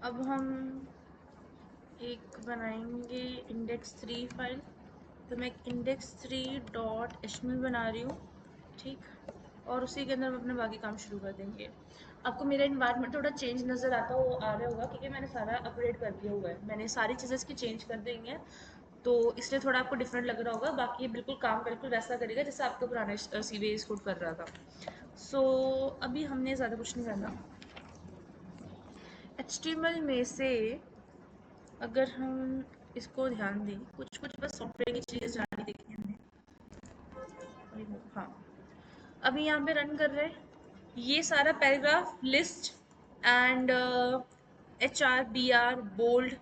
अब हम एक बनाएंगे index3 फाइल। तो मैं एक index3.html बना रही हूँ, ठीक। और उसी के अंदर हम अपने बाकी काम शुरू कर देंगे। आपको मेरा इन्वायरमेंट थोड़ा चेंज नज़र आता हो आ रहा होगा, क्योंकि मैंने सारा अपडेट कर दिया हुआ है, मैंने सारी चीज़ें इसकी चेंज कर देंगे हैं, तो इसलिए थोड़ा आपको डिफरेंट लग रहा होगा। बाकी ये बिल्कुल काम बिल्कुल वैसा करेगा जैसे आपका पुराना CVS कोड कर रहा था। सो अभी हमने ज़्यादा कुछ नहीं करना। HTML में से अगर हम इसको ध्यान दें, कुछ कुछ बस सॉफ्टवेयर की चीज़ें जानी देखनी है हमें। हाँ, अभी यहाँ पे रन कर रहे हैं, ये सारा paragraph list and HRBR bold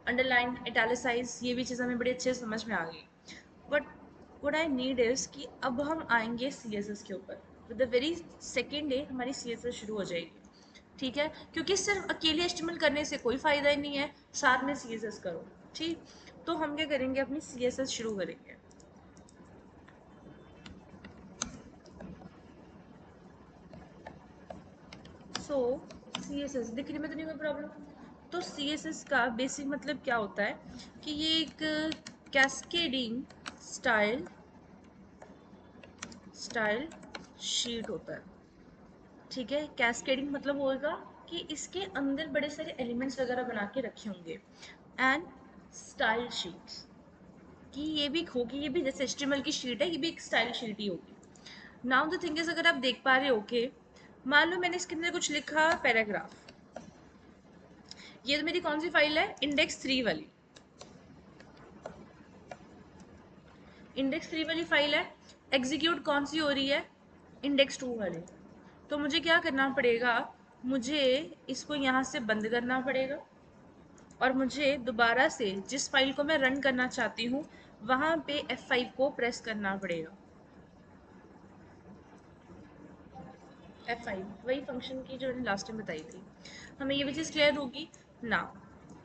underline italicize, ये भी चीज़ हमें बड़ी अच्छे से समझ में आ गई। But what I need is कि अब हम आएंगे CSS के ऊपर। With the very second day हमारी CSS शुरू हो जाएगी, ठीक है, क्योंकि सिर्फ अकेले HTML करने से कोई फ़ायदा ही नहीं है, साथ में CSS करो, ठीक। तो हम क्या करेंगे, अपनी CSS शुरू करेंगे। सो CSS दिखने में तो नहीं कोई प्रॉब्लम। तो CSS का बेसिक मतलब क्या होता है कि ये एक कैस्केडिंग स्टाइल स्टाइल शीट होता है, ठीक है। कैस्केडिंग मतलब होगा कि इसके अंदर बड़े सारे एलिमेंट्स वगैरह बना के रखे होंगे। एंड स्टाइल शीट्स कि ये भी होगी, ये भी जैसे HTML की शीट है, ये भी एक स्टाइल शीट ही होगी। नाउ द थिंग इज, अगर आप देख पा रहे हो कि मान लो मैंने इसके अंदर कुछ लिखा पैराग्राफ, ये तो मेरी कौन सी फाइल है, index3 वाली। index3 वाली फाइल है, एग्जीक्यूट कौन सी हो रही है, index2 वाली। तो मुझे क्या करना पड़ेगा, मुझे इसको यहाँ से बंद करना पड़ेगा और मुझे दोबारा से जिस फाइल को मैं रन करना चाहती हूँ वहाँ पे F5 को प्रेस करना पड़ेगा। F5 वही फंक्शन की जो मैंने लास्ट टाइम बताई थी। हमें ये भी चीज़ क्लियर होगी ना।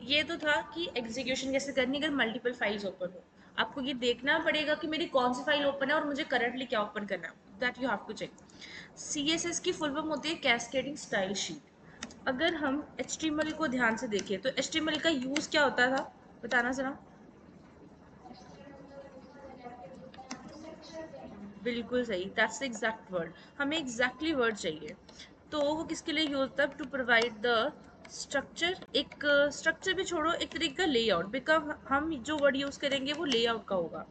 ये तो था कि एग्जीक्यूशन कैसे करनी अगर मल्टीपल फाइल्स ओपन हो। आपको ये देखना पड़ेगा कि मेरी कौन सी फाइल ओपन है और मुझे करंटली क्या ओपन करना है, that you have to check. CSS की फुल फॉर्म होती है कैस्केडिंग स्टाइल शीट। अगर हम HTML को ध्यान से देखें तो HTML का यूज़ क्या होता था, बताना जरा। बिल्कुल सही, दैट्स द एग्जैक्ट वर्ड। हमें एग्जैक्टली वर्ड चाहिए। तो वो किसके लिए यूज होता है, टू प्रोवाइड द स्ट्रक्चर। एक स्ट्रक्चर भी छोड़ो, एक तरीके का लेआउट, बिकॉज हम जो वर्ड यूज करेंगे वो लेआउट का होगा,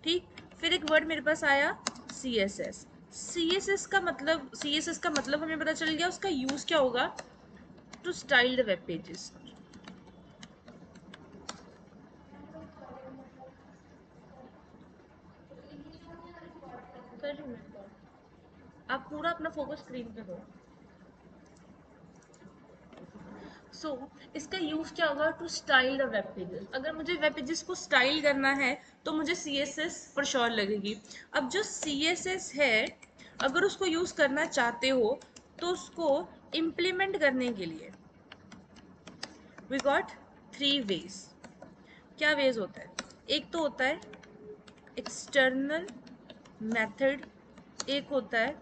ठीक। फिर एक वर्ड मेरे पास आया CSS। CSS का मतलब हमें पता चल गया, उसका यूज क्या होगा, to style the web pages. कर रही हूँ मैं तो। आप पूरा अपना फोकस स्क्रीन पे दो। सो इसका यूज क्या होगा, to style the web pages. अगर मुझे वेब पेजेस को स्टाइल करना है तो मुझे CSS फॉर श्योर लगेगी। अब जो CSS है, अगर उसको यूज करना चाहते हो तो उसको इम्प्लीमेंट करने के लिए वी गॉट 3 वेज। क्या वेज होता है, एक तो होता है एक्सटर्नल मेथड, एक होता है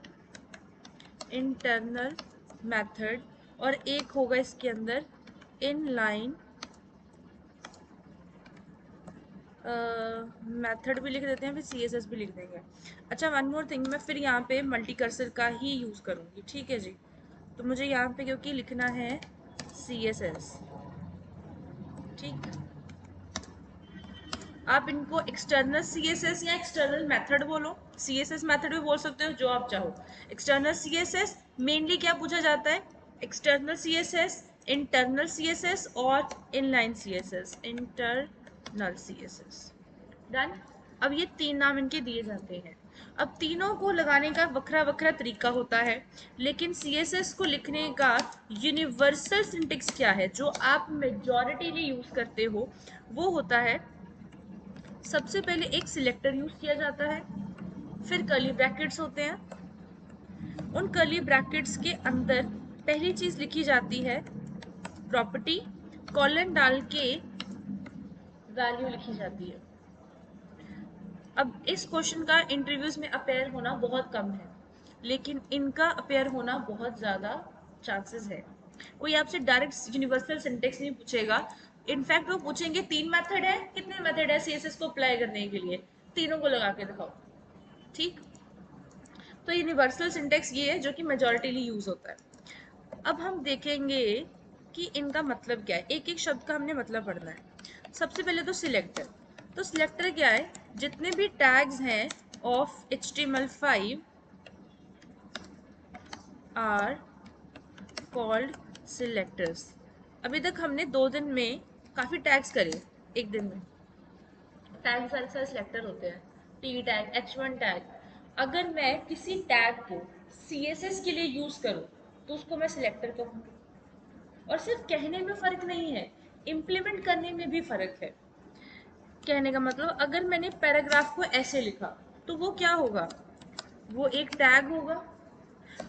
इंटरनल मेथड, और एक होगा इसके अंदर इनलाइन मेथड भी लिख देते हैं, फिर CSS भी लिख देंगे। अच्छा, वन मोर थिंग, मैं फिर यहाँ पे मल्टी कर्सर का ही यूज़ करूँगी, ठीक है जी। तो मुझे यहाँ पे क्योंकि लिखना है CSS, ठीक। आप इनको एक्सटर्नल CSS या एक्सटर्नल मेथड बोलो, CSS मेथड भी बोल सकते हो, जो आप चाहो। एक्सटर्नल CSS मेनली क्या पूछा जाता है, एक्सटर्नल CSS, इंटरनल CSS और inline CSS, internal CSS। Done. अब ये 3 नाम इनके दिए जाते हैं। अब तीनों को लगाने का वखरा वखरा तरीका होता है, लेकिन CSS को लिखने का यूनिवर्सल सिंटेक्स क्या है जो आप मेजॉरिटीली यूज करते हो, वो होता है, सबसे पहले एक सिलेक्टर यूज किया जाता है, फिर कर्ली ब्रैकेट्स होते हैं, उन कर्ली ब्रैकेट्स के अंदर पहली चीज लिखी जाती है प्रॉपर्टी, कॉलन डाल के वैल्यू लिखी जाती है। अब इस क्वेश्चन का इंटरव्यूज में अपेयर होना बहुत कम है, लेकिन इनका अपेयर होना बहुत ज़्यादा चांसेस है। कोई आपसे डायरेक्ट यूनिवर्सल सिंटेक्स नहीं पूछेगा। इनफैक्ट वो पूछेंगे 3 मेथड है, कितने मेथड है सीएसएस को अप्लाई करने के लिए, तीनों को लगा के दिखाओ। ठीक, तो यूनिवर्सल सिंटेक्स ये है जो कि मेजॉरिटीली यूज होता है। अब हम देखेंगे कि इनका मतलब क्या है, एक एक शब्द का हमने मतलब पढ़ना है। सबसे पहले तो सिलेक्टर। तो सिलेक्टर क्या है, जितने भी टैग्स हैं of HTML5 are called selectors. अभी तक हमने 2 दिन में काफ़ी टैग्स करे, एक दिन में टैग सारे सारे सिलेक्टर होते हैं, टी टैग, H1 टैग। अगर मैं किसी टैग को CSS के लिए यूज़ करूँ तो उसको मैं सिलेक्टर कहूँगी। और सिर्फ कहने में फ़र्क नहीं है, इम्प्लीमेंट करने में भी फ़र्क है। कहने का मतलब, अगर मैंने पैराग्राफ को ऐसे लिखा तो वो क्या होगा, वो एक टैग होगा।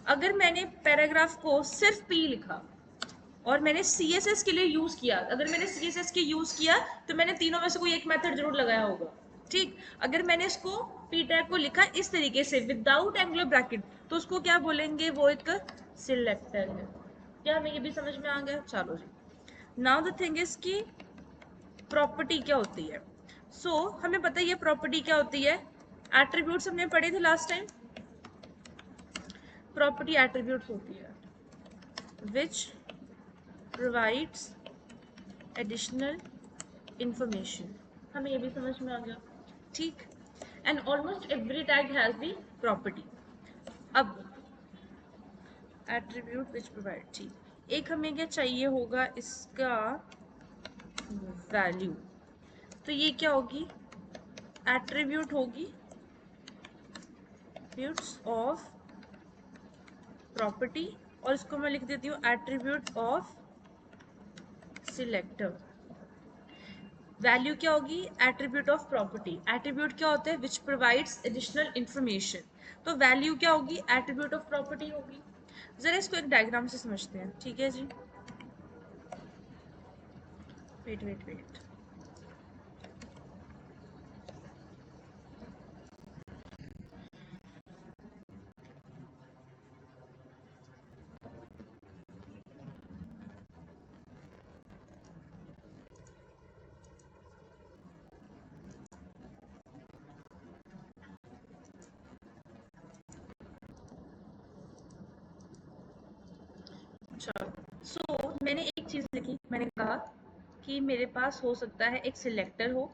अगर मैंने पैराग्राफ को सिर्फ P लिखा और मैंने CSS के लिए यूज किया, अगर मैंने CSS के यूज किया तो मैंने तीनों में से कोई एक मेथड जरूर लगाया होगा। ठीक, अगर मैंने इसको P टैग को लिखा इस तरीके से विदाउट एंगुलर ब्रैकेट तो उसको क्या बोलेंगे, वो एक सिलेक्टर है। क्या हमें ये भी समझ में आ गया? चलो जी, नाउ द थिंग इज कि प्रॉपर्टी क्या होती है। हमें पता है ये प्रॉपर्टी क्या होती है, एट्रीब्यूट्स हमने पढ़े थे लास्ट टाइम। प्रॉपर्टी एट्रीब्यूट्स होती है विच प्रोवाइड्स एडिशनल इंफॉर्मेशन। हमें ये भी समझ में आ गया। ठीक, and almost every tag has the property. अब एट्रीब्यूट विच प्रोवाइड, ठीक, एक हमें क्या चाहिए होगा, इसका वैल्यू। तो ये क्या होगी, एट्रीब्यूट होगी एट्रीब्यूट्स ऑफ प्रॉपर्टी, और इसको मैं लिख देती हूँ एट्रीब्यूट ऑफ सिलेक्टर। वैल्यू क्या होगी, एट्रीब्यूट ऑफ प्रॉपर्टी। एट्रीब्यूट क्या होता है, विच प्रोवाइड्स एडिशनल इंफॉर्मेशन। तो वैल्यू क्या होगी, एट्रीब्यूट ऑफ प्रॉपर्टी होगी। जरा इसको एक डायग्राम से समझते हैं, ठीक है जी। वेट वेट वेट, चलो मैंने एक चीज़ लिखी, मैंने कहा कि मेरे पास हो सकता है एक सिलेक्टर हो,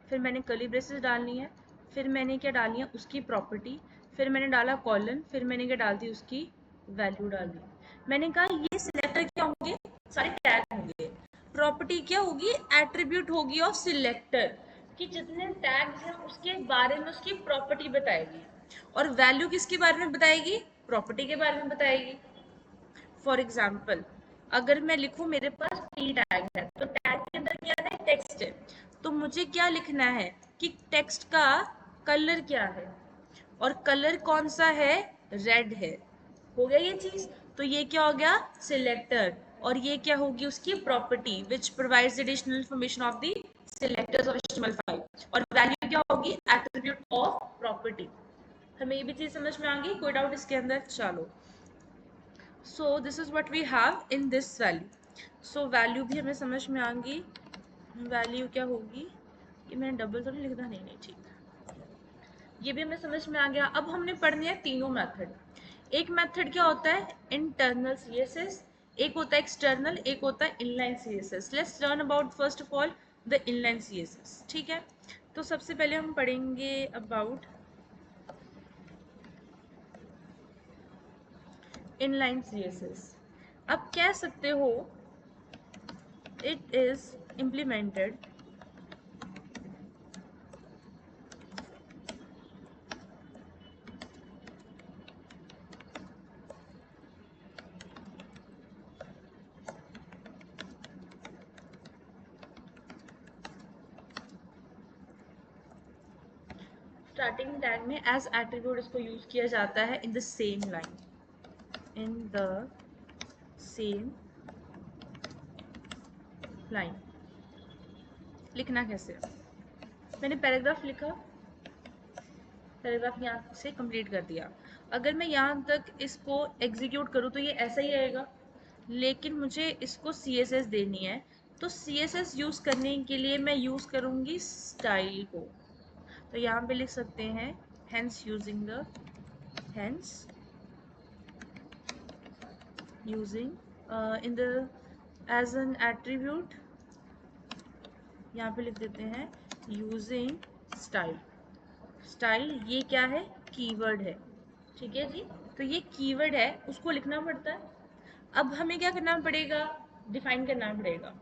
फिर मैंने कर्ली ब्रेसेस डालनी है, फिर मैंने क्या डालनी है, उसकी प्रॉपर्टी, फिर मैंने डाला कॉलन, फिर मैंने क्या डाल दी, उसकी वैल्यू डाल दी। मैंने कहा ये सिलेक्टर क्या होंगे, सारे टैग होंगे। प्रॉपर्टी क्या होगी, एट्रीब्यूट होगी ऑफ सिलेक्टर, कि जितने टैग्स हैं उसके बारे में उसकी प्रॉपर्टी बताएगी, और वैल्यू किसके बारे में बताएगी, प्रॉपर्टी के बारे में बताएगी। फॉर एग्जाम्पल, अगर मैं लिखूं मेरे पास P टैग है, तो टैग के अंदर क्या है, टेक्स्ट है, तो मुझे क्या लिखना है कि टेक्स्ट का कलर क्या है, और कलर कौन सा है, रेड है। हो गया ये चीज। तो ये क्या हो गया, सिलेक्टर, और ये क्या होगी, उसकी property which provides additional information of the selectors of HTML5, और वैल्यू क्या होगी, एट्रीब्यूट ऑफ प्रॉपर्टी। हमें ये भी चीज समझ में आ गई, कोई डाउट इसके अंदर? चलो, so this is what we have in this value. So value भी हमें समझ में आ गई, वैल्यू क्या होगी, ये मैंने डबल तो नहीं लिखना, नहीं नहीं ठीक, ये भी हमें समझ में आ गया। अब हमने पढ़ने हैं तीनों मेथड। एक मेथड क्या होता है, इंटरनल CSS, एक होता है एक्सटर्नल, एक होता है inline CSS। Let's learn about first of all the inline CSS, ठीक है। तो सबसे पहले हम पढ़ेंगे अबाउट इनलाइन CSS। अब कह सकते हो it is implemented starting tag में एज एट्रीब्यूट इसको यूज किया जाता है in the same line, in the same line. लिखना कैसे, मैंने पैराग्राफ लिखा, पैराग्राफ यहाँ से कंप्लीट कर दिया, अगर मैं यहाँ तक इसको एग्जीक्यूट करूँ तो ये ऐसा ही आएगा, लेकिन मुझे इसको CSS देनी है, तो CSS यूज़ करने के लिए मैं यूज़ करूँगी स्टाइल को। तो यहाँ पे लिख सकते हैं hence using in the as an attribute, यहाँ पे लिख देते हैं using style। स्टाइल ये क्या है, कीवर्ड है, ठीक है जी। तो ये कीवर्ड है, उसको लिखना पड़ता है। अब हमें क्या करना पड़ेगा, डिफाइन करना पड़ेगा।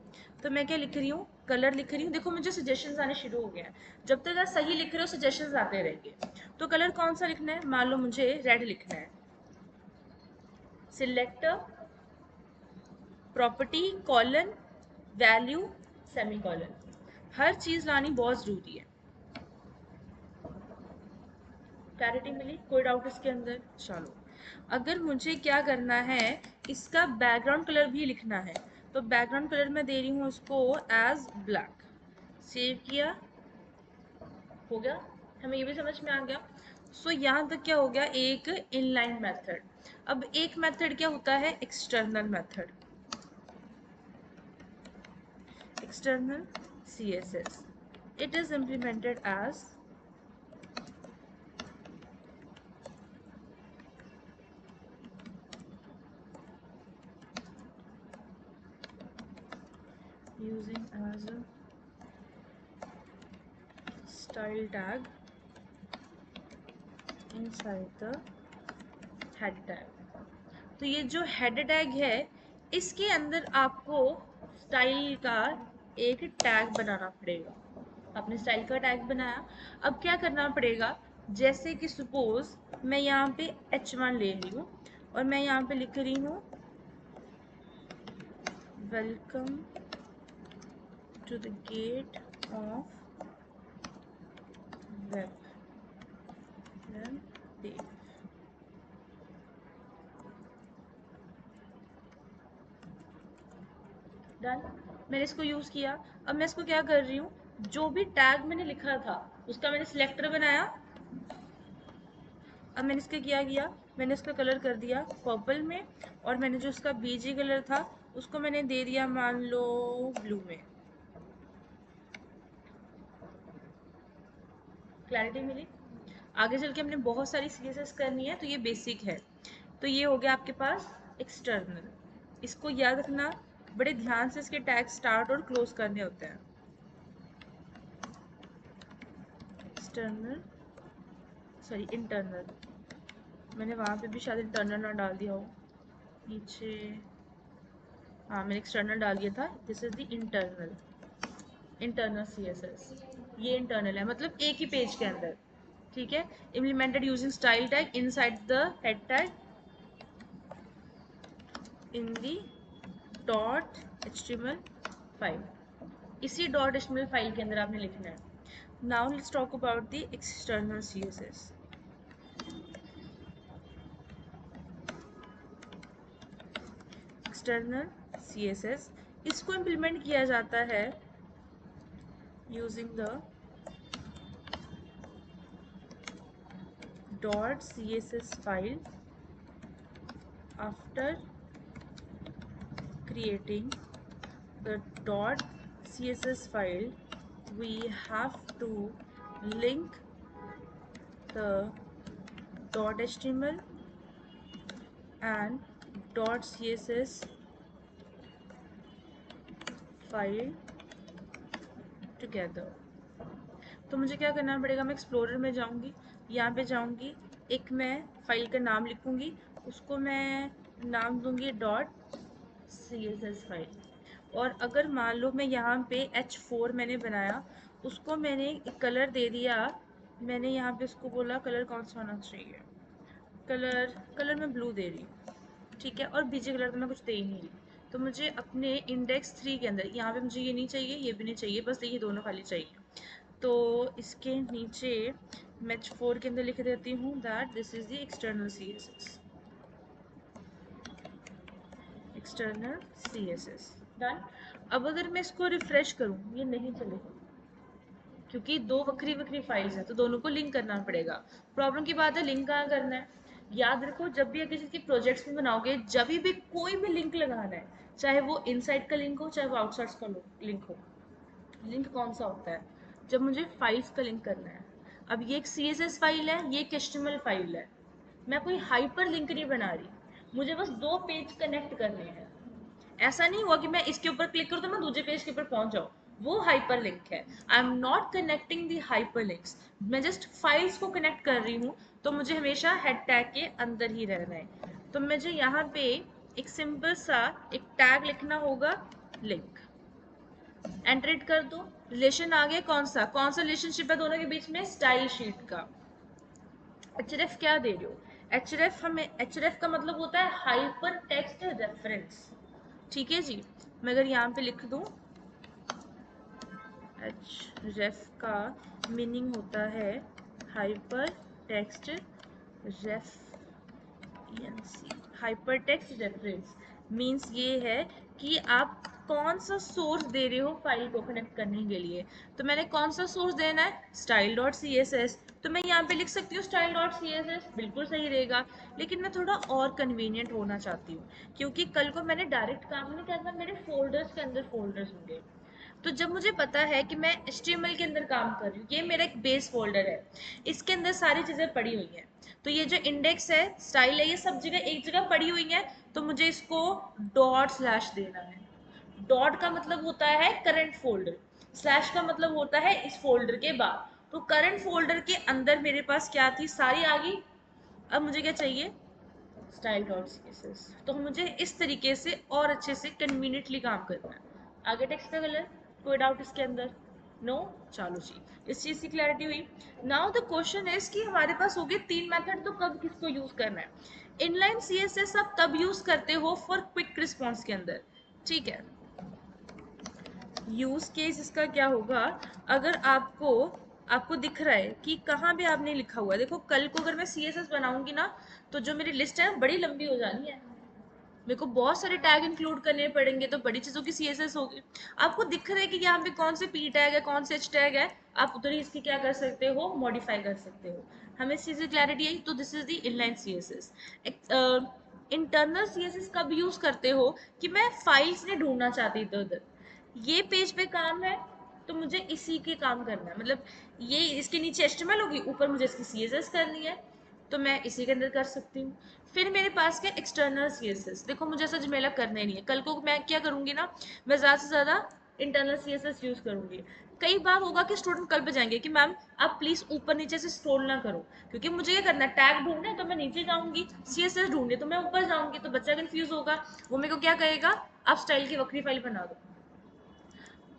तो मैं क्या लिख रही हूँ, कलर लिख रही हूँ। देखो मुझे सजेशंस आने शुरू हो गए हैं, जब तक आप सही लिख रहे हो सजेशंस आते रहेंगे। तो कलर कौन सा लिखना है, मान लो मुझे रेड लिखना है। Select property colon value semicolon, हर चीज लानी बहुत जरूरी है। क्लैरिटी मिली, कोई डाउट इसके अंदर? चलो, अगर मुझे क्या करना है, इसका बैकग्राउंड कलर भी लिखना है, तो बैकग्राउंड कलर मैं दे रही हूँ उसको एज ब्लैक। सेव किया, हो गया, हमें ये भी समझ में आ गया। सो यहाँ तक क्या हो गया, एक इनलाइन मेथड। अब एक मेथड क्या होता है, external method, external CSS। It is implemented as using as a style tag inside the head tag। तो ये जो हेड टैग है, इसके अंदर आपको स्टाइल का एक टैग बनाना पड़ेगा। आपने स्टाइल का टैग बनाया, अब क्या करना पड़ेगा, जैसे कि सपोज मैं यहाँ पे H1 ले रही हूँ और मैं यहाँ पे लिख रही हूँ welcome to the gate of web dev. Done, मैंने इसको यूज किया। अब मैं इसको क्या कर रही हूँ, जो भी टैग मैंने लिखा था उसका मैंने सिलेक्टर बनाया। अब मैंने इसका क्या किया, मैंने इसका कलर कर दिया पर्पल में, और मैंने जो इसका बीजी कलर था उसको मैंने दे दिया मान लो ब्लू में। क्लैरिटी मिली? आगे चल के हमने बहुत सारी CSS करनी है, तो ये बेसिक है। तो ये हो गया आपके पास एक्सटर्नल। इसको याद रखना, बड़े ध्यान से इसके टैग स्टार्ट और क्लोज करने होते हैं। एक्सटर्नल, सॉरी इंटरनल, मैंने वहाँ पे भी शायद इंटरनल ना डाल दिया हो नीचे। हाँ, मैंने एक्सटर्नल डाल दिया था। This is the internal, internal CSS। ये इंटरनल है, मतलब एक ही पेज के अंदर, ठीक है। Implemented using style tag inside the head tag in the .html file. इसी .html फाइल के अंदर आपने लिखना है। Now let's talk about the external CSS। External CSS, इसको इम्प्लीमेंट किया जाता है using the .css file after creating the .css file we have to link the .html and .css file together। तो मुझे क्या करना पड़ेगा, मैं एक्सप्लोरर में जाऊंगी, यहाँ पे जाऊंगी, एक मैं फाइल का नाम लिखूंगी, उसको मैं नाम दूंगी .css फाइल। और अगर मान लो मैं यहाँ पे H4 मैंने बनाया, उसको मैंने एक कलर दे दिया, मैंने यहाँ पे उसको बोला कलर कौन सा होना चाहिए, कलर मैं ब्लू दे रही हूँ, ठीक है। और बीजे कलर तो मैं कुछ दे ही नहीं रही। तो मुझे अपने इंडेक्स 3 के अंदर यहाँ पे मुझे ये नहीं चाहिए, ये भी नहीं चाहिए, बस ये दोनों खाली चाहिए। तो इसके नीचे मैं H4 के अंदर लिख देती हूँ that this is the external CSS, external CSS। Done. अब अगर मैं इसको रिफ्रेश करूँ, ये नहीं चलेगा क्योंकि दो वक्री वक्री फाइल्स हैं, तो दोनों को लिंक करना पड़ेगा। प्रॉब्लम की बात है, लिंक कहाँ करना है, याद रखो, जब भी किसी की प्रोजेक्ट्स में बनाओगे, जब भी कोई भी लिंक लगाना है, चाहे वो इनसाइड का लिंक हो चाहे वो आउटसाइड का लिंक हो, लिंक कौन सा होता है? जब मुझे फाइल्स का लिंक करना है। अब ये एक CSS फाइल है, ये एक HTML फाइल है, मैं कोई हाइपर लिंक नहीं बना रही, मुझे बस दो पेज कनेक्ट करने हैं। ऐसा नहीं हुआ कि मैं इसके ऊपर क्लिक करूँ तो मैं दूसरे पेज के ऊपर पहुंच जाऊँ, वो हाइपर लिंक है। I am not connecting the hyper links, मैं जस्ट फाइल्स को कनेक्ट कर रही हूँ, तो मुझे हमेशा हेड टैग के अंदर ही रहना है। तो मुझे यहाँ पे एक सिंपल सा एक टैग लिखना होगा, लिंक, एंटर कर दो। रिलेशन आ गया, कौन सा रिलेशनशिप है दोनों के बीच में? स्टाइल शीट का। href क्या दे रहे हो? href का मतलब होता है हाइपर टेक्स्ट रेफरेंस। ठीक है जी, मैं अगर यहाँ पे लिख दूँ, href का मीनिंग होता है hyper text reference. Hyper text reference means ये है कि आप कौन सा सोर्स दे रहे हो फाइल को कनेक्ट करने के लिए। तो मैंने कौन सा सोर्स देना है? Style dot C S S. तो मैं यहाँ पे लिख सकती हूँ style dot C S S, बिल्कुल सही रहेगा। लेकिन मैं थोड़ा और कन्वीनियंट होना चाहती हूँ, क्योंकि कल को मैंने डायरेक्ट काम नहीं करना, मेरे फोल्डर्स के अंदर फोल्डर्स होंगे। तो जब मुझे पता है कि मैं HTML के अंदर काम कर रही हूँ, ये मेरा एक बेस फोल्डर है, इसके अंदर सारी चीज़ें पड़ी हुई हैं, तो ये जो इंडेक्स है, स्टाइल है, ये सब जगह एक जगह पड़ी हुई है, तो मुझे इसको डॉट स्लैश देना है। डॉट का मतलब होता है करंट फोल्डर, स्लैश का मतलब होता है इस फोल्डर के बाद। तो करंट फोल्डर के अंदर मेरे पास क्या थी, सारी आ गई। अब मुझे क्या चाहिए? Style dot CSS। तो मुझे इस तरीके से और अच्छे से कन्वीनियंटली काम करना है। आगे टेक्स्ट का कलर, कोई डाउट इसके अंदर? नो? चलो जी, इस चीज की क्लैरिटी हुई। नाउ द क्वेश्चन इज कि हमारे पास हो गए तीन मेथड, तो कब किसको यूज करना है? इनलाइन CSS आप तब यूज करते हो फॉर क्विक रिस्पॉन्स के अंदर। ठीक है, यूज केस इसका क्या होगा? अगर आपको आपको दिख रहा है कि कहाँ पे आपने लिखा हुआ है, देखो कल को अगर मैं CSS बनाऊंगी ना, तो जो मेरी लिस्ट है बड़ी लंबी हो जानी है, मेरे को बहुत सारे टैग इंक्लूड करने पड़ेंगे, तो बड़ी चीज़ों की CSS होगी। आपको दिख रहा है कि यहाँ पे कौन से P टैग है, कौन से H टैग है, आप उधर ही इसकी क्या कर सकते हो? मॉडिफाई कर सकते हो। हमें इस चीज़ की क्लैरिटी आई। तो this is the inline CSS। Internal CSS कब यूज करते हो? कि मैं फाइल्स ने ढूंढना चाहती इधर उधर, ये पेज पे काम है, तो मुझे इसी के काम करना है, मतलब ये इसके नीचे HTML होगी, ऊपर मुझे इसकी CSS करनी है, तो मैं इसी के अंदर कर सकती हूँ। फिर मेरे पास क्या? External CSS। देखो मुझे ऐसा झमेला करना ही नहीं है, कल को मैं क्या करूँगी ना, मैं ज़्यादा से ज़्यादा इंटरनल CSS यूज़ करूँगी। कई बार होगा कि स्टूडेंट कल पे जाएंगे कि मैम आप प्लीज़ ऊपर नीचे से स्क्रॉल ना करो, क्योंकि मुझे क्या करना है, टैग ढूंढना है तो मैं नीचे जाऊँगी, CSS ढूंढने तो मैं ऊपर जाऊँगी, तो बच्चा कन्फ्यूज होगा, वो मेरे को क्या कहेगा, आप स्टाइल की वक्री फाइल बना दो।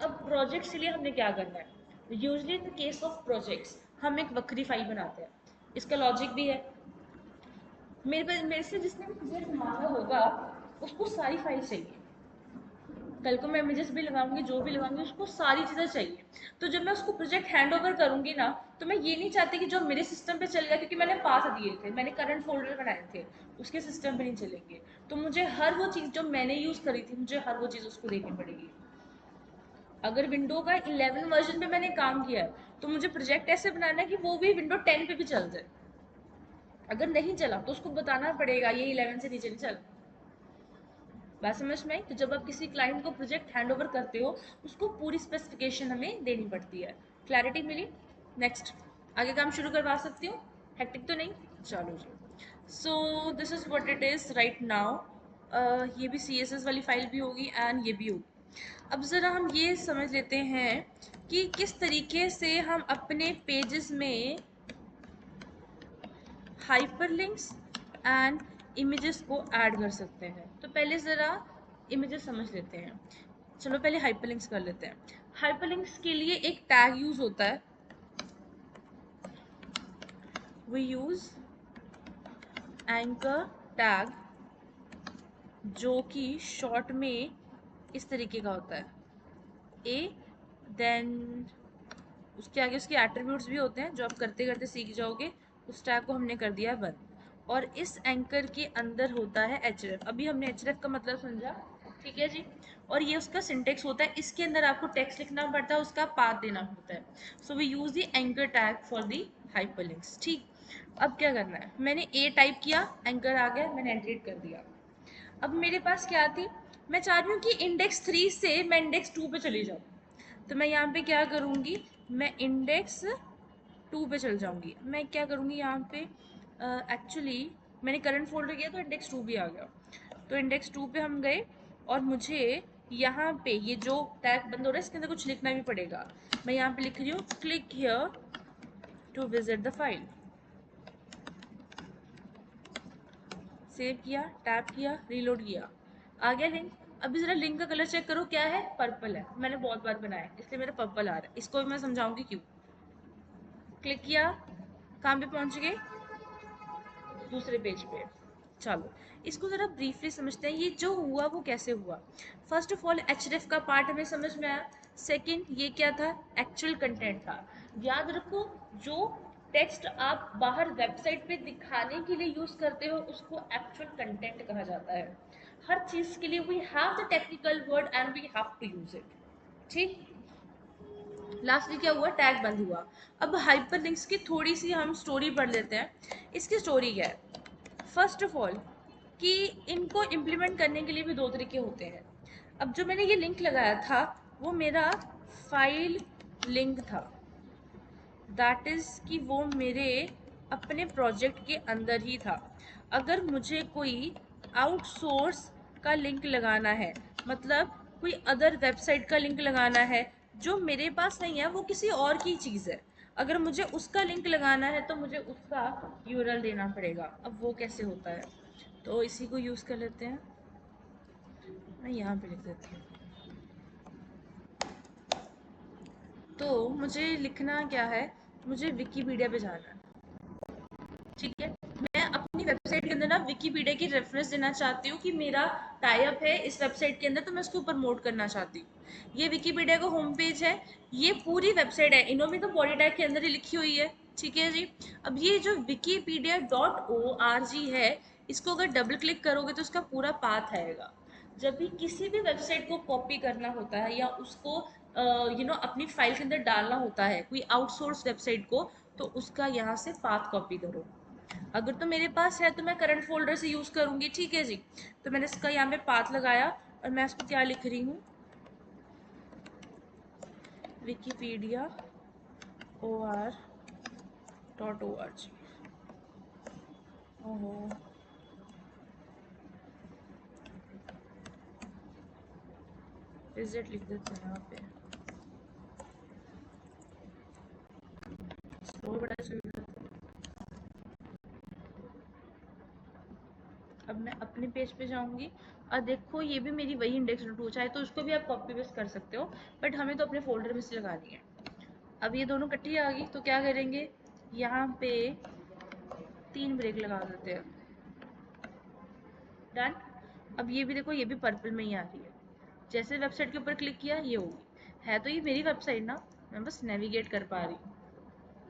अब प्रोजेक्ट्स के लिए हमने क्या करना है? Usually in case of projects हम एक वक्री फाइल बनाते हैं, इसका लॉजिक भी है। मेरे से जिसने भी प्रोजेक्ट मांगा होगा, उसको सारी फाइल चाहिए। कल को मैं इमेजेस भी लगाऊंगी, जो भी लगाऊंगी, उसको सारी चीज़ें चाहिए। तो जब मैं उसको प्रोजेक्ट हैंड ओवर करूंगी ना, तो मैं ये नहीं चाहती कि जो मेरे सिस्टम पे चलेगा, क्योंकि मैंने पास दिए थे, मैंने करंट फोल्डर बनाए थे, उसके सिस्टम पे नहीं चलेंगे। तो मुझे हर वो चीज़ जो मैंने यूज़ करी थी, मुझे हर वो चीज़ उसको देनी पड़ेगी। अगर विंडो का 11 वर्जन पे मैंने काम किया है, तो मुझे प्रोजेक्ट ऐसे बनाना है कि वो भी विंडो 10 पे भी चल जाए। अगर नहीं चला तो उसको बताना पड़ेगा ये 11 से नीचे नहीं चल। बात समझ में आई? तो जब आप किसी क्लाइंट को प्रोजेक्ट हैंड ओवर करते हो, उसको पूरी स्पेसिफिकेशन हमें देनी पड़ती है। क्लैरिटी मिली? नेक्स्ट, आगे काम शुरू करवा सकती हूँ? हेक्टिक तो नहीं? चलो जी। So this is what it is right now. ये भी CSS वाली फाइल भी होगी एंड ये भी होगी। अब ज़रा हम ये समझ लेते हैं कि किस तरीके से हम अपने पेजेस में हाइपरलिंक्स एंड इमेजेस को ऐड कर सकते हैं। तो पहले ज़रा इमेजेस समझ लेते हैं। चलो पहले हाइपरलिंक्स कर लेते हैं। हाइपरलिंक्स के लिए एक टैग यूज होता है, वी यूज एंकर टैग, जो कि शॉर्ट में इस तरीके का होता है, ए, देन उसके आगे उसके एट्रीब्यूट्स भी होते हैं जो आप करते करते सीख जाओगे। उस टैग को हमने कर दिया बंद, और इस एंकर के अंदर होता है href। अभी हमने href का मतलब समझा, ठीक है जी। और ये उसका सिंटेक्स होता है, इसके अंदर आपको टेक्स्ट लिखना पड़ता है, उसका पाथ देना होता है। So we use the anchor tag for the hyperlinks. ठीक, अब क्या करना है, मैंने ए टाइप किया, एंकर आ गया, मैंने एंट्रीट कर दिया। अब मेरे पास क्या थी, मैं चाह रही हूँ कि इंडेक्स 3 से मैं इंडेक्स 2 पे चली जाऊँ। तो मैं यहाँ पे क्या करूँगी, मैं इंडेक्स 2 पे चल जाऊँगी। मैं क्या करूँगी यहाँ पे, एक्चुअली मैंने करंट फोल्डर किया तो इंडेक्स 2 भी आ गया। तो इंडेक्स 2 पे हम गए और मुझे यहाँ पे ये जो टैग बंद हो रहा है इसके अंदर कुछ लिखना भी पड़ेगा। मैं यहाँ पे लिख रही हूँ click here to visit the file. Save किया, टैप किया, रीलोड किया, आ गया लिंक। अभी जरा लिंक का कलर चेक करो, क्या है, पर्पल है। मैंने बहुत बार बनाया इसलिए मेरा पर्पल आ रहा है। इसको भी मैं समझाऊंगी क्यों। क्लिक किया, कहाँ पे पहुंच गए, दूसरे पेज पे। चलो इसको ज़रा ब्रीफली समझते हैं, ये जो हुआ वो कैसे हुआ। फर्स्ट ऑफ ऑल एचरेफ का पार्ट हमें समझ में आया। सेकंड ये क्या था, एक्चुअल कंटेंट था। याद रखो, जो टेक्स्ट आप बाहर वेबसाइट पे दिखाने के लिए यूज़ करते हो उसको एक्चुअल कंटेंट कहा जाता है। हर चीज़ के लिए we have the technical word and we have to use it. ठीक, लास्टली क्या हुआ, टैग बंद हुआ। अब हाइपरलिंक्स की थोड़ी सी हम स्टोरी पढ़ लेते हैं। इसकी स्टोरी क्या है, फर्स्ट ऑफ ऑल कि इनको इम्प्लीमेंट करने के लिए भी दो तरीके होते हैं। अब जो मैंने ये लिंक लगाया था वो मेरा फाइल लिंक था, दैट इज़ कि वो मेरे अपने प्रोजेक्ट के अंदर ही था। अगर मुझे कोई आउटसोर्स का लिंक लगाना है, मतलब कोई अदर वेबसाइट का लिंक लगाना है जो मेरे पास नहीं है, वो किसी और की चीज़ है, अगर मुझे उसका लिंक लगाना है तो मुझे उसका यूआरएल देना पड़ेगा। अब वो कैसे होता है, तो इसी को यूज़ कर लेते हैं। मैं यहाँ पे लिख देती हूँ। तो मुझे लिखना क्या है, मुझे विकीपीडिया पे जाना है। ठीक है, मैं अपनी वेबसाइट के अंदर ना विकीपीडिया की रेफरेंस देना चाहती हूँ कि मेरा टाई अप है इस वेबसाइट के अंदर, तो मैं उसको प्रमोट करना चाहती हूँ। ये विकीपीडिया का होम पेज है, ये पूरी वेबसाइट है, इन्होंने तो बॉडी टैग के अंदर ही लिखी हुई है। ठीक है जी। अब ये जो wikipedia.org है, इसको अगर डबल क्लिक करोगे तो उसका पूरा पाथ आएगा। जब भी किसी भी वेबसाइट को कॉपी करना होता है या उसको अपनी फाइल के अंदर डालना होता है कोई आउटसोर्स वेबसाइट को, तो उसका यहाँ से पाथ कॉपी करो। अगर तो मेरे पास है तो मैं करंट फोल्डर से यूज़ करूँगी। ठीक है जी। तो मैंने इसका यहाँ पे पाथ लगाया और मैं इसको क्या लिख रही हूँ, wikipedia or.org। ओहो, विजिट लिख देते हैं यहाँ पे, स्लो बड़ा चल रहा है। अब मैं अपने पेज पे जाऊंगी और देखो ये भी मेरी वही इंडेक्स डॉट टू, चाहे तो उसको भी आप कॉपी पेस्ट कर सकते हो, बट हमें तो अपने फोल्डर में से लगानी है। अब ये दोनों इकट्ठी आ गई तो क्या करेंगे, यहाँ पे 3 ब्रेक लगा देते हैं। डन। अब ये भी देखो, ये भी पर्पल में ही आ रही है। जैसे वेबसाइट के ऊपर क्लिक किया ये होगी, है तो ये मेरी वेबसाइट ना, मैं बस नेविगेट कर पा रही हूँ।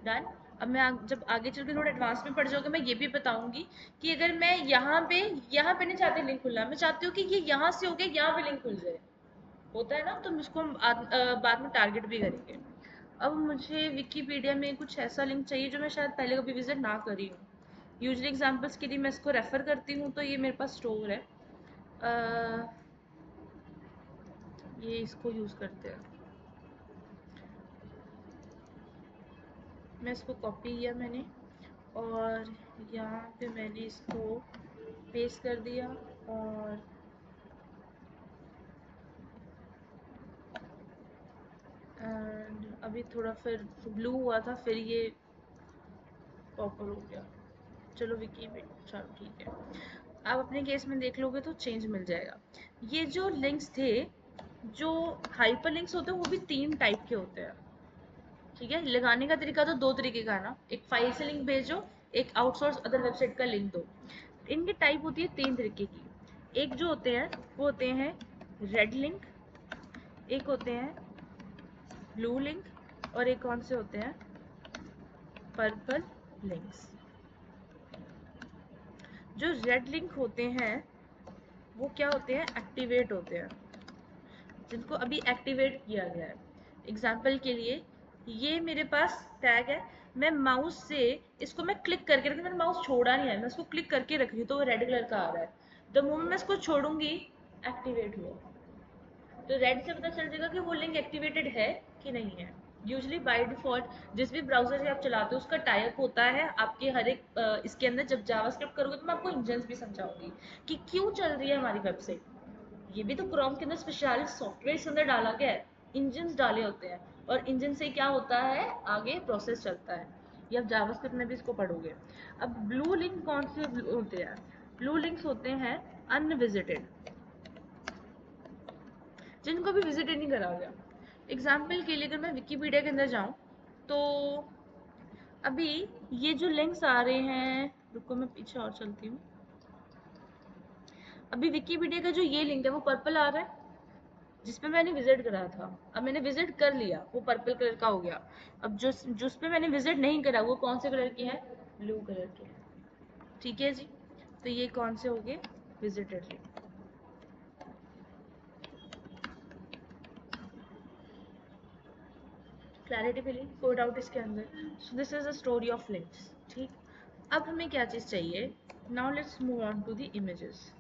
डन। अब मैं जब आगे चल के थोड़ा एडवांस में पढ़ जाऊंगा मैं ये भी बताऊंगी कि अगर मैं यहाँ पे नहीं चाहती लिंक खुलना, मैं चाहती हूँ कि ये यहाँ से होके यहाँ पे लिंक खुल जाए, होता है ना, तो इसको हम बाद में टारगेट भी करेंगे। अब मुझे विकीपीडिया में कुछ ऐसा लिंक चाहिए जो मैं शायद पहले कभी विजिट ना करी हूँ। यूजली एग्जांपल्स के लिए मैं इसको रेफर करती हूँ, तो ये मेरे पास स्टोर है। ये इसको यूज़ करते हैं। मैं इसको कॉपी किया मैंने और यहाँ पे मैंने इसको पेस्ट कर दिया और एंड अभी थोड़ा फिर ब्लू हुआ था, फिर ये पर्पल हो गया। चलो विकी में, चलो ठीक है। आप अपने केस में देख लोगे तो चेंज मिल जाएगा। ये जो लिंक्स थे, जो हाइपर लिंक्स होते हैं वो भी 3 टाइप के होते हैं। ठीक है, लगाने का तरीका तो 2 तरीके का है ना, एक फाइल से लिंक भेजो, एक आउटसोर्स अदर वेबसाइट का लिंक दो। इनकी टाइप होती है 3 तरीके की। एक जो होते हैं वो होते हैं रेड लिंक, एक होते हैं ब्लू लिंक और एक कौन से होते हैं, पर्पल लिंक्स। जो रेड लिंक होते हैं वो क्या होते हैं, एक्टिवेट होते हैं, जिनको अभी एक्टिवेट किया गया है। एग्जाम्पल के लिए ये मेरे पास टैग है, मैं माउस से इसको मैं क्लिक करके रखती हूँ, मैंने माउस छोड़ा नहीं है, मैं इसको क्लिक करके रख रही हूँ तो वो रेड कलर का आ रहा है। द मोमेंट मैं इसको छोड़ूंगी एक्टिवेट हुआ, तो रेड से पता चल जाएगा कि वो लिंक एक्टिवेटेड है कि नहीं है। यूजली बाय डिफॉल्ट जिस भी ब्राउजर से आप चलाते हो उसका टाइप होता है आपके हर एक इसके अंदर। जब जावास्क्रिप्ट करोगे तो मैं आपको इंजन्स भी समझाऊंगी कि क्यों चल रही है हमारी वेबसाइट। ये भी तो क्रोम के अंदर स्पेशल सॉफ्टवेयर इसके अंदर डाला गया है, इंजन्स डाले होते हैं, और इंजन से क्या होता है आगे प्रोसेस चलता है। ये आप जावास्क्रिप्ट में भी इसको पढ़ोगे। अब ब्लू लिंक कौन से होते हैं? ब्लू लिंक्स होते हैं अनविजिटेड, जिनको भी विजिट नहीं करा गया। एग्जाम्पल के लिए अगर मैं विकीपीडिया के अंदर जाऊं तो अभी ये जो लिंक्स आ रहे हैं, रुको मैं पीछे और चलती हूँ। अभी विकीपीडिया का जो ये लिंक है वो पर्पल आ रहा है जिसपे मैंने विजिट करा था। अब मैंने विजिट कर लिया, वो पर्पल कलर का हो गया। अब जो जिस पे मैंने विजिट नहीं करा वो कौन से कलर की है? ब्लू कलर की है। ठीक है जी, तो ये कौन से हो गए? Visited link. क्लैरिटी मिली? कोई डाउट इसके अंदर? So this is the story of links. ठीक, अब हमें क्या चीज़ चाहिए? Now let's move on to the images.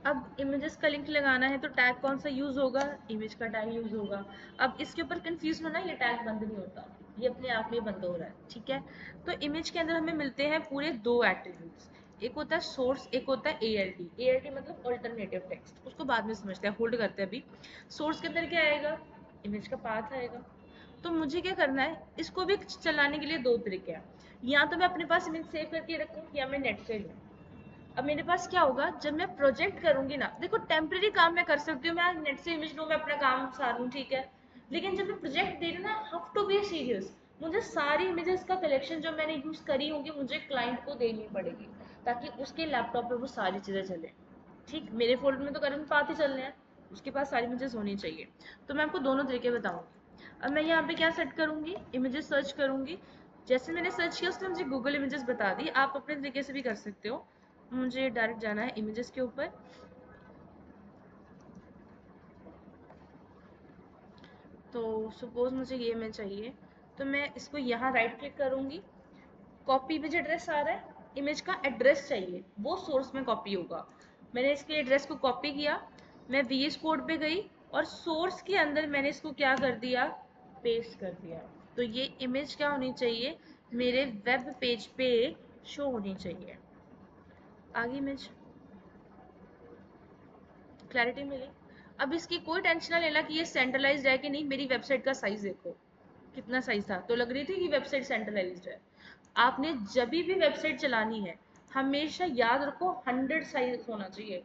अब इमेजेस का लिंक लगाना है तो टैग कौन सा यूज होगा? इमेज का टैग यूज होगा। अब इसके ऊपर कंफ्यूज होना, ये टैग बंद नहीं होता, ये अपने आप में बंद हो रहा है। ठीक है, तो इमेज के अंदर हमें मिलते हैं पूरे दो एट्रीब्यूट्स। एक होता है सोर्स, एक होता है एएलटी। एएलटी मतलब अल्टरनेटिव टेक्स्ट, उसको बाद में समझते हैं, होल्ड करते हैं अभी। सोर्स के अंदर क्या आएगा? इमेज का पाथ आएगा। तो मुझे क्या करना है, इसको भी चलाने के लिए दो तरीके हैं। या तो मैं अपने पास इमेज सेव करके रखूँ या मैं नेट से लूँ। अब मेरे पास क्या होगा, जब मैं प्रोजेक्ट करूंगी ना, देखो टेम्परेरी काम मैं कर सकती हूँ, मैं नेट से इमेज लूँ, मैं अपना काम सारूँ, ठीक है। लेकिन जब मैं प्रोजेक्ट दे रही हूँ ना, हैव टू बी सीरियस। मुझे सारी इमेजेस का कलेक्शन जो मैंने यूज करी होंगी मुझे क्लाइंट को देनी पड़ेगी, ताकि उसके लैपटॉप पे वो सारी चीजें चले। ठीक, मेरे फोल्डर में तो करंट पाथ ही चलने हैं, उसके पास सारी इमेजेस होनी चाहिए। तो मैं आपको दोनों तरीके बताऊंगी। अब मैं यहाँ पे क्या सेट करूंगी, इमेजेस सर्च करूंगी। जैसे मैंने सर्च किया उसने मुझे गूगल इमेजेस बता दी, आप अपने तरीके से भी कर सकते हो। मुझे डायरेक्ट जाना है इमेजेस के ऊपर। तो सपोज मुझे ये इमेज चाहिए, तो मैं इसको यहाँ राइट क्लिक करूंगी। कॉपी इमेज एड्रेस आ रहा है, इमेज का एड्रेस चाहिए, वो सोर्स में कॉपी होगा। मैंने इसके एड्रेस को कॉपी किया, मैं वीएस कोड पे गई और सोर्स के अंदर मैंने इसको क्या कर दिया? पेस्ट कर दिया। तो ये इमेज क्या होनी चाहिए? मेरे वेब पेज पे शो होनी चाहिए। आगे इमेज, क्लैरिटी मिली? अब इसकी कोई टेंशन ना लेना कि ये सेंट्रलाइज्ड है कि नहीं। मेरी वेबसाइट का साइज देखो कितना साइज था, तो लग रही थी कि वेबसाइट सेंट्रलाइज्ड है। आपने जब भी वेबसाइट चलानी है हमेशा याद रखो 100 साइज होना चाहिए।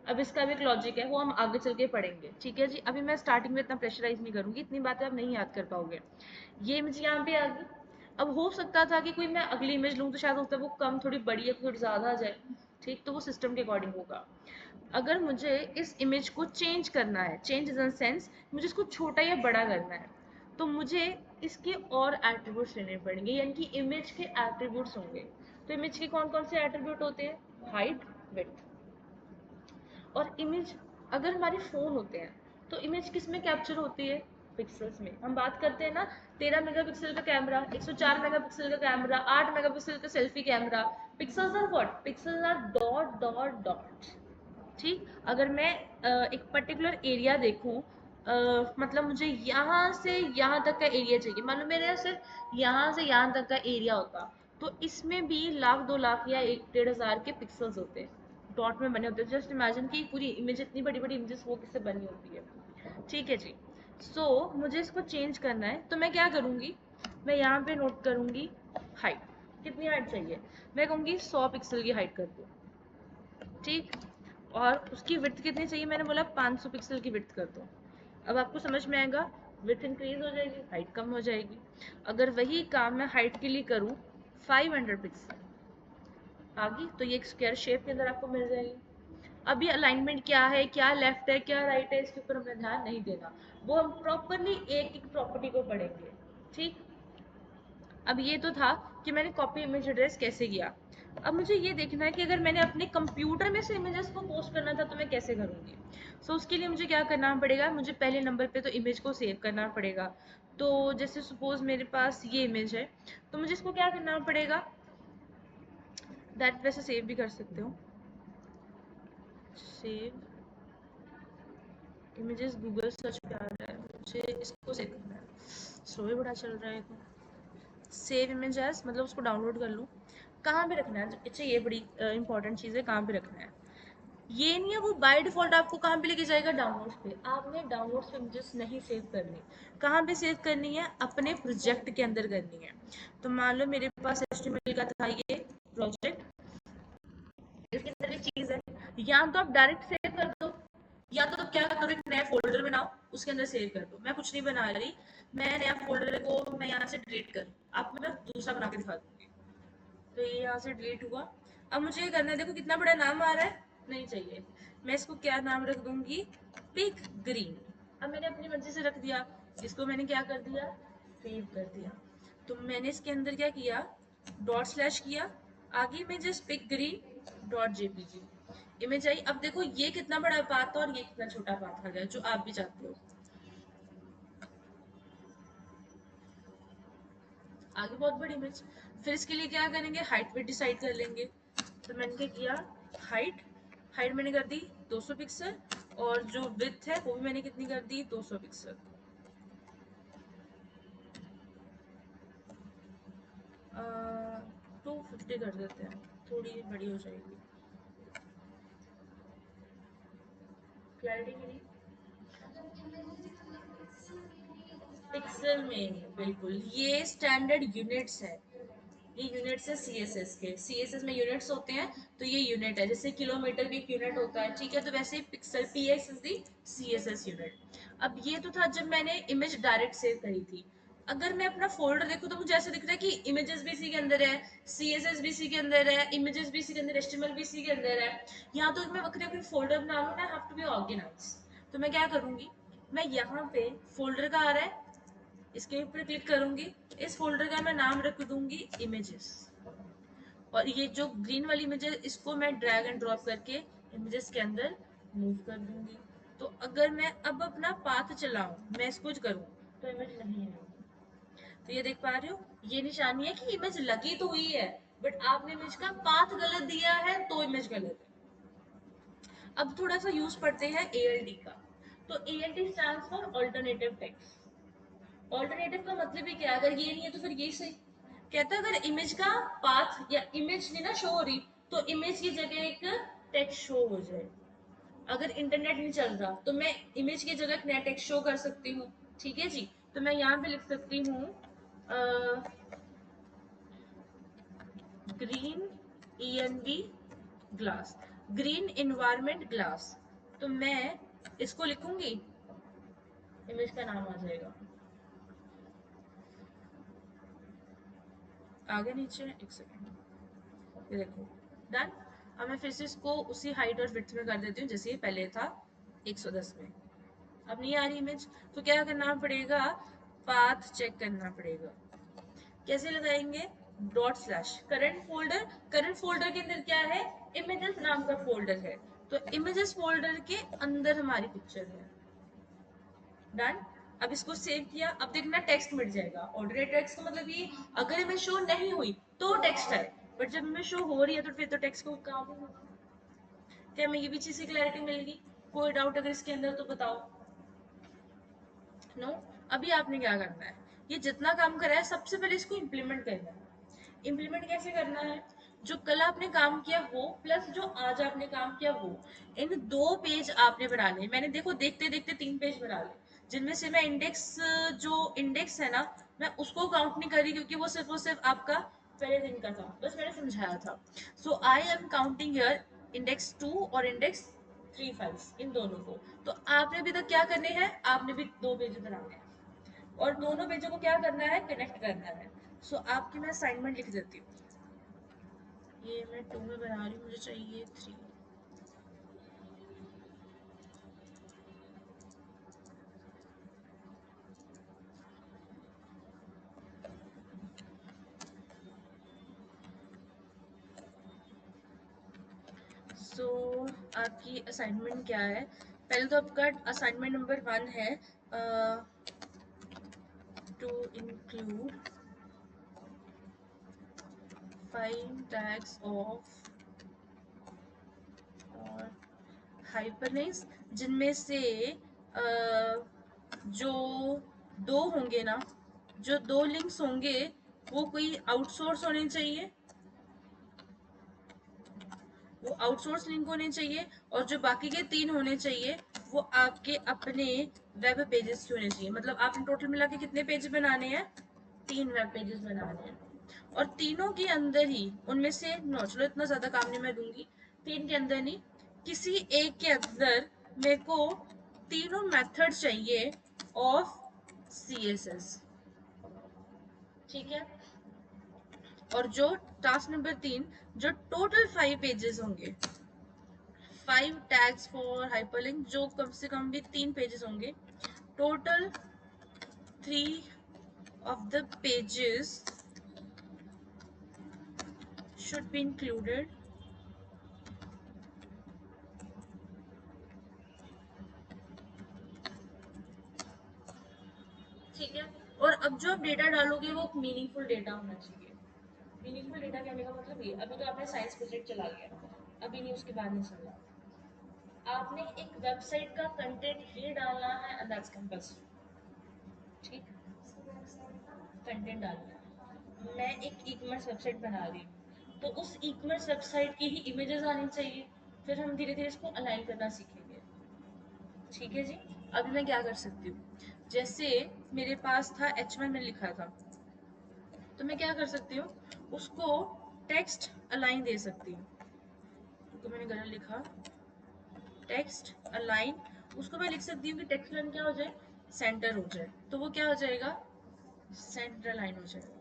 अब इसका भी एक लॉजिक है, वो हम आगे चल के पढ़ेंगे। ठीक है जी, अभी मैं स्टार्टिंग में इतना प्रेशराइज नहीं करूंगी, इतनी बातें आप नहीं याद कर पाओगे। ये इमेज यहाँ पे आ गई। अब हो सकता था कि कोई मैं अगली इमेज लूँ तो शायद होता है वो कम थोड़ी बड़ी है, थोड़ी ज़्यादा आ जाए। ठीक, तो वो सिस्टम के अकॉर्डिंग होगा। अगर मुझे इस इमेज को चेंज करना है, चेंज इन सेंस मुझे इसको छोटा या बड़ा करना है, तो मुझे इसके और एट्रीब्यूट्स लेने पड़ेंगे, यानी कि इमेज के एट्रीब्यूट्स होंगे। तो इमेज के कौन कौन से एट्रीब्यूट होते हैं? Height, width. और इमेज अगर हमारे फ़ोन होते हैं तो इमेज किस में कैप्चर होती है? पिक्सल्स में। हम बात करते हैं ना, 13 मेगापिक्सल का कैमरा, 104 मेगापिक्सल का कैमरा, 8 मेगापिक्सल का selfie camera. Pixels are what? Pixels are dot dot dot. ठीक, अगर मैं एक पर्टिकुलर एरिया देखूं, मतलब मुझे यहाँ से यहाँ तक का एरिया चाहिए, मान लो मेरे सिर्फ यहाँ से यहाँ तक का एरिया होता, तो इसमें भी लाख 2 लाख या 1-1.5 हज़ार के पिक्सल्स होते हैं, डॉट में बने होते हैं। जस्ट इमेजिन कि पूरी इमेज, इतनी बड़ी बड़ी इमेजेस वो किससे बनी होती है। ठीक है जी। मुझे इसको चेंज करना है तो मैं क्या करूँगी, मैं यहाँ पे नोट करूँगी हाइट। कितनी हाइट चाहिए? मैं कहूँगी 100 पिक्सल की हाइट कर दो। ठीक, और उसकी विड्थ कितनी चाहिए? मैंने बोला 500 पिक्सल की विड्थ कर दो। अब आपको समझ में आएगा, विड्थ इंक्रीज हो जाएगी, हाइट कम हो जाएगी। अगर वही काम मैं हाइट के लिए करूँ 500 पिक्सल, आगे तो ये एक स्क्वायर शेप के अंदर आपको मिल जाएगी। अभी अलाइनमेंट क्या है, क्या लेफ्ट है, क्या राइट है, इसके ऊपर हमें ध्यान नहीं देना, वो हम प्रॉपरली एक एक प्रॉपर्टी को पढ़ेंगे। ठीक, अब ये तो था कि मैंने कॉपी इमेज एड्रेस कैसे किया। अब मुझे ये देखना है कि अगर मैंने अपने कंप्यूटर में से इमेजेस को पोस्ट करना था तो मैं कैसे करूँगी। उसके लिए मुझे क्या करना पड़ेगा, मुझे पहले नंबर पे तो इमेज को सेव करना पड़ेगा। तो जैसे सपोज मेरे पास ये इमेज है, तो मुझे इसको क्या करना पड़ेगा, दैट वैसे सेव भी कर सकते हो, सेव इमेजेस गूगल सर्च पे आ रहा है, मुझे इसको सेव करना है, स्लो ही बड़ा चल रहा है तो सेव इमेज एज मतलब उसको डाउनलोड कर लूँ। कहाँ पे रखना है, अच्छा ये बड़ी इंपॉर्टेंट चीज़ है, कहाँ पे रखना है। ये नहीं है वो बाय डिफॉल्ट आपको कहाँ पे लेके जाएगा, डाउनलोड्स पे। आपने डाउनलोड्स पे इमेजेस नहीं सेव करनी। कहाँ पे सेव करनी है, अपने प्रोजेक्ट के अंदर करनी है। तो मान लो मेरे पास एचटीएमएल का था ये प्रोजेक्ट, इसके अंदर एक चीज है, या तो आप डायरेक्ट सेव कर दो, या तो आप क्या करो, एक नया फोल्डर बनाओ, उसके अंदर सेव कर दो। मैं कुछ नहीं बना रही, मैं नया फोल्डर को मैं यहाँ से डिलीट कर, आपको मैं दूसरा बना के दिखा दूंगी। तो ये यहाँ से डिलीट हुआ। अब मुझे ये करना है, देखो कितना बड़ा नाम आ रहा है, नहीं चाहिए। मैं इसको क्या नाम रख दूंगी, पिक ग्रीन। अब मैंने अपनी मर्जी से रख दिया, इसको मैंने क्या कर दिया, सेव कर दिया। तो मैंने इसके अंदर क्या किया, डॉट स्लैश किया, आगे में just pick green dot JPG image आई। अब देखो ये कितना बड़ा पाथ था और ये कितना छोटा पाथ आ गया, जो आप भी चाहते हो। आगे बहुत बड़ी इमेज। फिर इसके लिए क्या करेंगे, हाइट भी डिसाइड कर लेंगे। तो मैंने क्या किया, हाइट हाइट मैंने कर दी 200 पिक्सल, और जो विड्थ है वो भी मैंने कितनी कर दी, 200 पिक्सल। 250 कर देते हैं, थोड़ी बड़ी हो जाएगी क्लैरिटी के लिए। पिक्सल में बिल्कुल, ये स्टैंडर्ड यूनिट्स है, ये यूनिट्स है सीएसएस के। सीएसएस में यूनिट्स होते हैं, तो ये यूनिट है, जैसे किलोमीटर भी एक यूनिट होता है, ठीक है। तो वैसे ही pixel PX is the CSS unit. अब ये तो था जब मैंने इमेज डायरेक्ट सेव करी थी। अगर मैं अपना फोल्डर देखूँ तो मुझे ऐसा दिख रहा है कि इमेजेस भी इसी के अंदर है, सीएसएस भी इसी के अंदर है, इमेजेस भी इसी के अंदर, एचटीएमएल भी इसी के अंदर है। यहाँ तो मैं वक्र कोई फोल्डर बना लूँ ना, हैव टू बी ऑर्गेनाइज। तो मैं क्या करूंगी, मैं यहाँ पे फोल्डर का आ रहा है, इसके ऊपर क्लिक करूंगी, इस फोल्डर का मैं नाम रख दूंगी इमेजेस, और ये जो ग्रीन वाली इमेज है इसको मैं ड्रैग एंड ड्रॉप करके इमेजेस के अंदर मूव कर दूंगी। तो अगर मैं अब अपना पाथ चलाऊं, मैं इसको करूं, तो इमेज नहीं है। तो ये देख पा रहे हो, ये निशानी है कि इमेज लगी तो हुई है, बट आपने इमेज का पाथ गलत दिया है तो इमेज गलत है। अब थोड़ा सा यूज पढ़ते हैं एएलटी का। तो ALT stands for alternative text. Alternative का मतलब ही क्या है, अगर ये नहीं है तो फिर ये सही। कहता है अगर इमेज का पाथ या इमेज नहीं ना शो हो रही, तो इमेज की जगह एक टेक्स्ट शो हो जाए। अगर इंटरनेट नहीं चल रहा तो मैं इमेज की जगह एक नया टेक्स्ट शो कर सकती हूँ, ठीक है जी। तो मैं यहाँ पे लिख सकती हूँ green env glass, green environment glass. तो मैं इसको लिखूंगी, इमेज का नाम आ जाएगा। आगे नीचे एक सेकेंड, ये देखो डन। अब मैं फिर से इसको उसी हाइट और विड्थ में कर देती हूँ जैसे ये पहले था 110 में। अब नहीं आ रही इमेज, तो क्या करना पड़ेगा, पाथ चेक करना पड़ेगा। कैसे लगाएंगे, dot slash current folder. Current folder के अंदर क्या है, इमेजेस नाम का फोल्डर है, तो इमेजेस फोल्डर के अंदर हमारी पिक्चर है। डन। अब इसको सेव किया, अब देखना टेक्स्ट मिट जाएगा। ऑर्डिनरी टेक्स्ट का मतलब ये, अगर इमेज शो नहीं हुई तो टेक्स्ट है, बट जब इमेज शो हो रही है तो फिर तो टेक्स्ट को काम होगा। क्या हमें ये भी चीज़ की क्लैरिटी मिल गई, कोई डाउट अगर इसके अंदर तो बताओ। नो। अभी आपने क्या करना है, ये जितना काम करा है सबसे पहले इसको इम्प्लीमेंट करना है। इम्प्लीमेंट कैसे करना है, जो कल आपने काम किया वो प्लस जो आज आपने काम किया वो, इन 2 पेज आपने बना लिए। मैंने देखो देखते देखते 3 पेज बना लिए, जिनमें से मैं इंडेक्स, जो इंडेक्स है ना, मैं उसको काउंट नहीं कर रही, क्योंकि वो सिर्फ आपका पहले दिन का था, बस मैंने समझाया था। So I am counting here index 2 और इंडेक्स 3 5, इन दोनों को। तो आपने अभी तक क्या करने हैं, आपने भी 2 पेज बनाने हैं, और दोनों पेजों को क्या करना है, कनेक्ट करना है। सो आपकी मैं असाइनमेंट लिख देती हूँ, ये मैं 2 में बना रही हूँ, मुझे चाहिए 3। सो आपकी असाइनमेंट क्या है? पहले तो आपका असाइनमेंट नंबर 1 है to include 5 tags of hyperlinks, जिनमें से जो दो होंगे ना, जो दो लिंक्स होंगे वो कोई आउटसोर्स होने चाहिए, वो आउटसोर्स लिंक होने चाहिए, और जो बाकी के 3 होने चाहिए वो आपके अपने वेब पेजेस के होने चाहिए। मतलब आपने टोटल मिला के कितने पेज बनाने हैं? 3 वेब पेजेस बनाने हैं। और तीनों के अंदर ही उनमें से नो, चलो इतना ज्यादा काम नहीं मैं दूंगी, 3 के अंदर नहीं, किसी एक के अंदर मेरे को तीनों मेथड चाहिए ऑफ CSS। ठीक है? और जो टास्क नंबर 3, जो टोटल 5 पेजेस होंगे, 5 टैग्स फॉर हाइपरलिंक, जो कम से कम भी 3 पेजेस होंगे, total 3 of the pages should be included ठीक है? और अब जो आप डेटा डालोगे वो मीनिंगफुल डेटा होना चाहिए। मीनिंगफुल डेटा कहने का मतलब ये, अभी तो आपने साइंस प्रोजेक्ट चला लिया, अभी नहीं उसके बाद नहीं चला, आपने एक वेबसाइट का कंटेंट ही डालना है एंड दैट्स कंपल्सरी। ठीक, कंटेंट डालना है। मैं एक ई कॉमर्स वेबसाइट बना रही हूँ तो उस ई कॉमर्स वेबसाइट की ही इमेजेस आनी चाहिए, फिर हम धीरे धीरे इसको अलाइन करना सीखेंगे। ठीक है जी? अभी मैं क्या कर सकती हूँ, जैसे मेरे पास था H1 में लिखा था, तो मैं क्या कर सकती हूँ, उसको टेक्स्ट अलाइन दे सकती हूँ। तो मैंने गलत लिखा, टेक्स्ट अलाइन, उसको मैं लिख सकती हूँ कि टेक्स्ट अलाइन क्या हो जाए, सेंटर हो जाए, तो वो क्या हो जाएगा, सेंटर अलाइन हो जाएगा।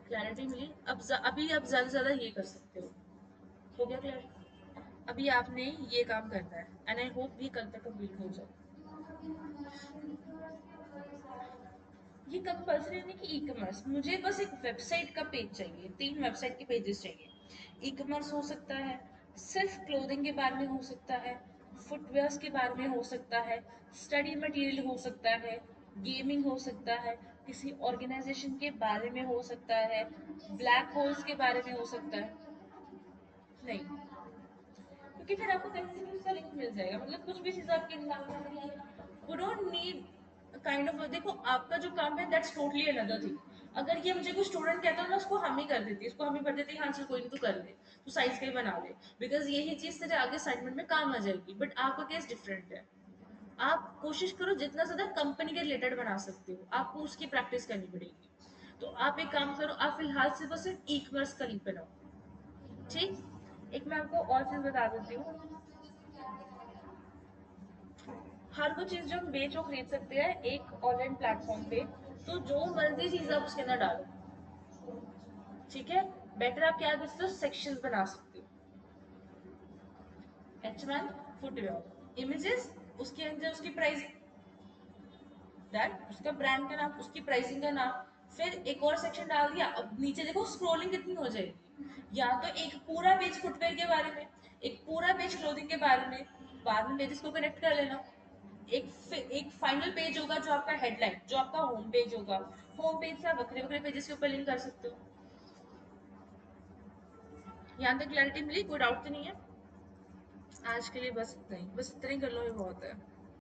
क्लैरिटी मिली? अभी आप ज्यादा से ज्यादा ये कर सकते हो गया क्लियर? अभी आपने ये काम करना है एंड आई होप भी कल तक कंप्लीट हो जाए। ये कंपल्सरी नहीं कि ई कॉमर्स, मुझे बस एक वेबसाइट का पेज चाहिए, 3 वेबसाइट के पेजेस चाहिए। ई कॉमर्स हो सकता है, सिर्फ क्लोथिंग के बारे में हो सकता है, फुटवेयर्स के बारे में हो सकता है, स्टडी मटेरियल हो सकता है, गेमिंग हो सकता है, किसी ऑर्गेनाइजेशन के बारे में हो सकता है, ब्लैक होल्स के बारे में हो सकता है। नहीं, क्योंकि फिर आपको कहीं से भी उसका लिंक मिल जाएगा, मतलब कुछ भी चीज आपके दिमाग में नहीं आएगा, we don't need kind of, देखो आपका जो काम है दैट्स टोटली अनदर थिंग। अगर ये मुझे कोई स्टूडेंट कहता है ना, उसको हम ही कर देती, उसको हम ही भर देती, हाँ चल कोई नहीं, तू कर ले, तू साइंस का ही बना ले, बिकॉज यही चीज तेरे आगे असाइनमेंट में काम आ जाएगी। बट आपका केस डिफरेंट है, आप कोशिश करो जितना ज्यादा कंपनी के रिलेटेड बना सकते हो, आपको उसकी प्रैक्टिस करनी पड़ेगी। तो आप एक काम करो, आप फिलहाल से बस ई कॉमर्स का लिंक बनाओ। ठीक, एक मैं आपको और चीज बता देती हूँ, हर वो चीज जो हम बेच और खरीद सकते हैं एक ऑनलाइन प्लेटफॉर्म पे, तो जो मर्जी चीज आप उसके अंदर डालो। ठीक है? बेटर आप क्या कर सकते हो, सेक्शंस बना सकते हो। H1 फुटवेयर इमेजेस, उसके अंदर उसकी प्राइस, दैट उसका ब्रांड का नाम, उसकी प्राइसिंग का नाम, फिर एक और सेक्शन डाल दिया। अब नीचे देखो स्क्रॉलिंग कितनी हो जाएगी, या तो एक पूरा पेज फुटवेयर के बारे में, एक पूरा पेज क्लोथिंग के बारे में, बाद में पेजेस को कनेक्ट कर लेना। एक फाइनल पेज होगा जो आपका हेडलाइन, जो आपका होम पेज होगा, होम पेज से आप वक्रे वक्रे पेजेस के ऊपर लिंक कर सकते हो। यहाँ तक क्लैरिटी मिली? कोई डाउट तो नहीं है? आज के लिए बस इतना ही, बस इतना ही कर लो, ये बहुत है।